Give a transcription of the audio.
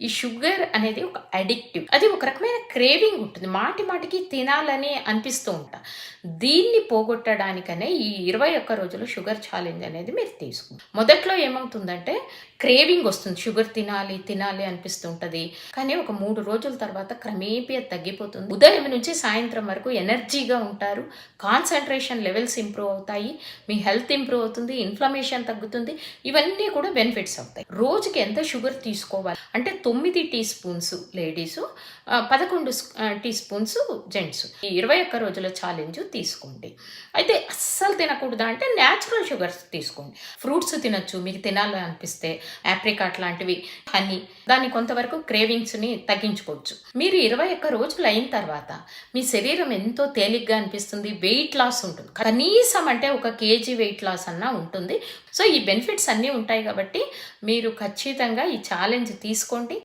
ఈ షుగర్ అనేది ఒక అడిక్టివ్. అది ఒక రకమైన క్రేవింగ్ ఉంటుంది. మాటి మాటికి తినాలని అనిపిస్తూ ఉంటా. దీన్ని పోగొట్టడానికనే ఈ 21 రోజులు షుగర్ ఛాలెంజ్ అనేది మీరు తీసుకుంటారు. మొదట్లో ఏమవుతుందంటే క్రేవింగ్ వస్తుంది. షుగర్ తినాలి, తినాలి అనిపిస్తుంటది. కానీ ఒక 3 రోజుల తర్వాత క్రమేపీ అది తగ్గిపోతుంది. ఉదయం నుంచి సాయంత్రం వరకు ఎనర్జీగా ఉంటారు. కాన్సంట్రేషన్ లెవెల్స్ ఇంప్రూవ్ అవుతాయి. మీ హెల్త్ ఇంప్రూవ్ అవుతుంది. ఇన్ఫ్లమేషన్ తగ్గుతుంది. ఇవన్నీ కూడా బెనిఫిట్స్ అవుతాయి. రోజుకి ఎంత షుగర్ తీసుకోవాలి అంటే 9 teaspoons ladies, 11 teaspoons gents. ఈ 21 రోజుల ఛాలెంజ్ తీసుకోండి. అయితే అస్సలు తినకూడదా అంటే న్యాచురల్ షుగర్స్ తీసుకోండి. ఫ్రూట్స్ తినొచ్చు మీకు తినాలని అనిపిస్తే, ఆప్రికాట్ లాంటివి, హనీ. దాన్ని కొంతవరకు క్రేవింగ్స్ని తగ్గించుకోవచ్చు. మీరు 21 రోజులు అయిన తర్వాత మీ శరీరం ఎంతో తేలిగ్గా అనిపిస్తుంది. వెయిట్ లాస్ ఉంటుంది. కనీసం అంటే 1 కేజీ వెయిట్ లాస్ అన్నా ఉంటుంది. సో ఈ బెనిఫిట్స్ అన్నీ ఉంటాయి కాబట్టి మీరు ఖచ్చితంగా ఈ ఛాలెంజ్ తీసుకోండి.